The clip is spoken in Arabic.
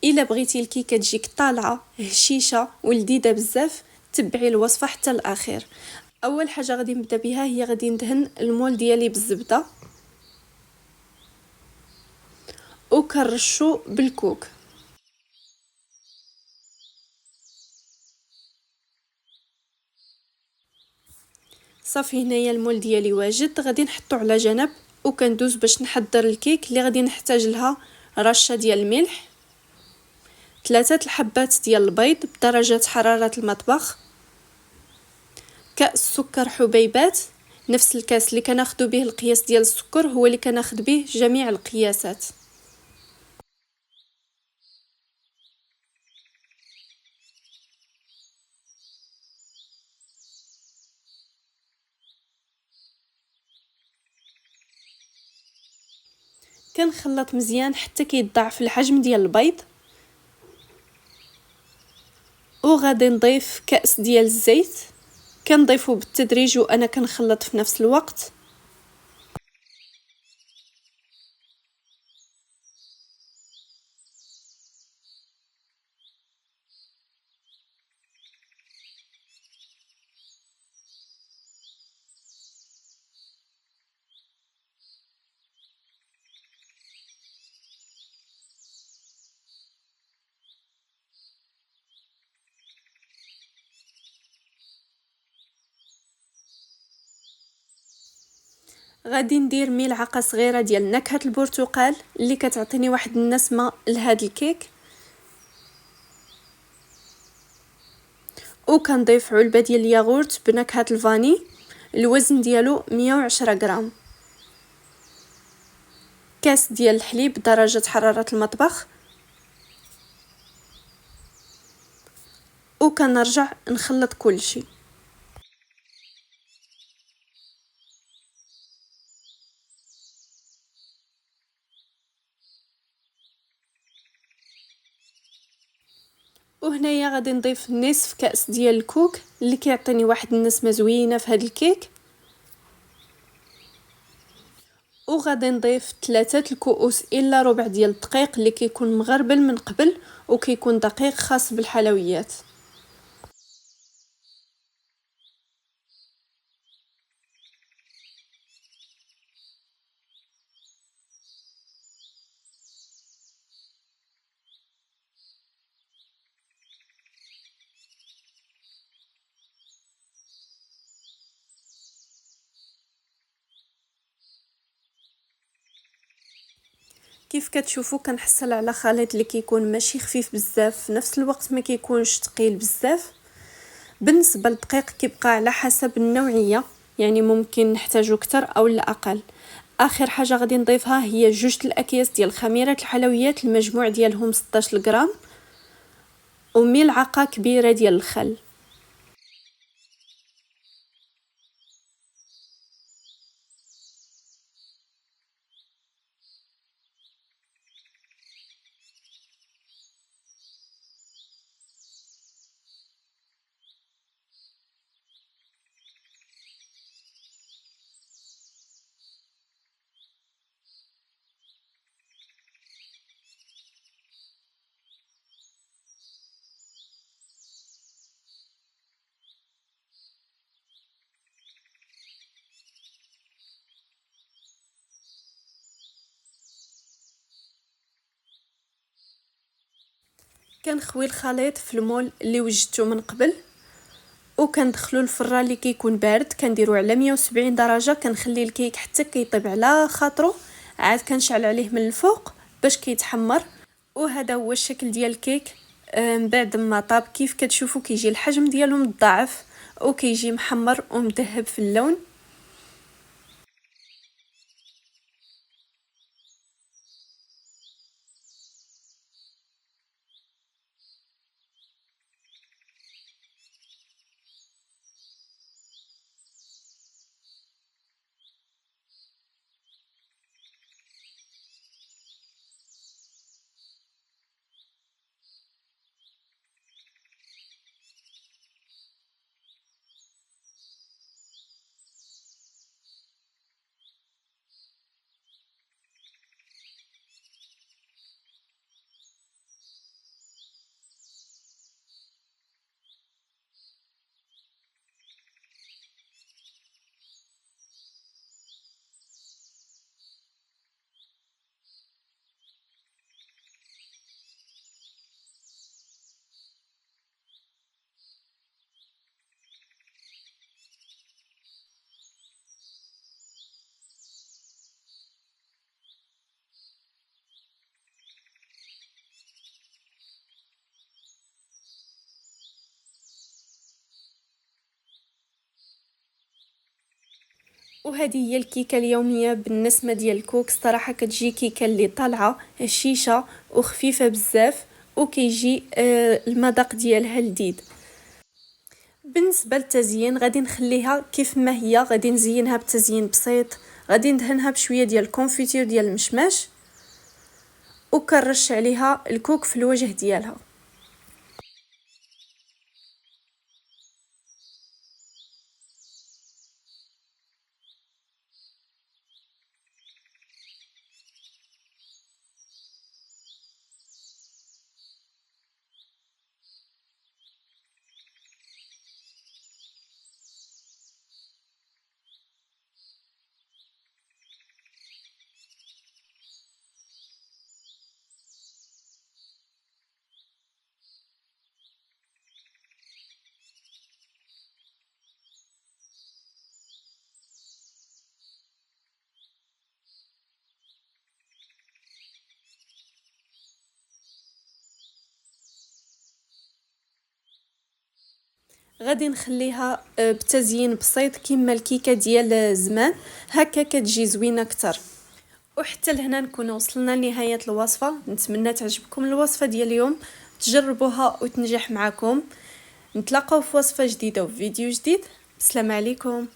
الا بغيتي الكيكه تجيك طالعه هشيشه ولذيذه بزاف، تبعي الوصفه حتى الاخير. اول حاجه غادي نبدا بها هي غادي ندهن المول ديالي بالزبده وكنرشو بالكوك. صافي هنايا المول ديالي واجد، غادي نحطو على جنب وكندوز باش نحضر الكيك اللي غادي نحتاج لها. رشه ديال الملح، 3 الحبات ديال البيض بدرجه حراره المطبخ، كاس سكر حبيبات، نفس الكاس اللي كناخدو به القياس ديال السكر هو اللي كناخد به جميع القياسات. كنخلط مزيان حتى كيتضاعف الحجم ديال البيض، وغادي نضيف كاس ديال الزيت، كنضيفو بالتدريج وانا كنخلط في نفس الوقت. غادي ندير ملعقه صغيره ديال نكهه البرتقال اللي كتعطيني واحد النسمه لهاد الكيك، وكنضيف علبه ديال الياغورت بنكهه الفاني، الوزن ديالو 110 غرام، كاس ديال الحليب بدرجه حراره المطبخ، وكنرجع نخلط كلشي. وهنايا غادي نضيف نصف كاس ديال الكوك اللي كيعطيني واحد النسمه زوينه في هذا الكيك، وغادي نضيف 3 الكؤوس الا ربع ديال الدقيق اللي كيكون مغربل من قبل وكيكون دقيق خاص بالحلويات. كيف كتشوفوا كنحصل على خليط اللي كيكون ماشي خفيف بزاف في نفس الوقت ما كيكونش ثقيل بزاف. بالنسبه للدقيق كيبقى على حسب النوعيه، يعني ممكن نحتاجو اكثر او لا اقل. اخر حاجه غادي نضيفها هي 2 الاكياس ديال خميره الحلويات المجموع ديالهم 16 غرام، وملعقه كبيره ديال الخل. كنخوي الخليط في المول اللي وجدته من قبل، وكندخلو الفران اللي كيكون بارد، كنديرو على 170 درجه، كنخلي الكيك حتى كيطيب على خاطرو، عاد كنشعل عليه من الفوق باش كيتحمر. وهذا هو الشكل ديال الكيك من بعد ما طاب. كيف كتشوفوا كيجي الحجم ديالو مضاعف وكيجي محمر ومذهب في اللون. وهذه هي الكيكه اليوميه بالنسمه ديال الكوكس. صراحه كتجي كيكه اللي طالعه هشيشه وخفيفه بزاف، وكيجي المذاق ديالها لذيذ. بالنسبه للتزيين غادي نخليها كيف ما هي، غادي نزينها بتزيين بسيط، غادي ندهنها بشويه ديال الكونفيتير ديال المشماش، وكنرش عليها الكوك في الوجه ديالها. غادي نخليها بتزيين بسيط كما الكيكه ديال زمان، هكا كتجي زوينه اكثر. وحتى لهنا نكون وصلنا لنهايه الوصفه. نتمنى تعجبكم الوصفه ديال اليوم، تجربوها وتنجح معكم. نتلاقاو في وصفه جديده وفيديو جديد. السلام عليكم.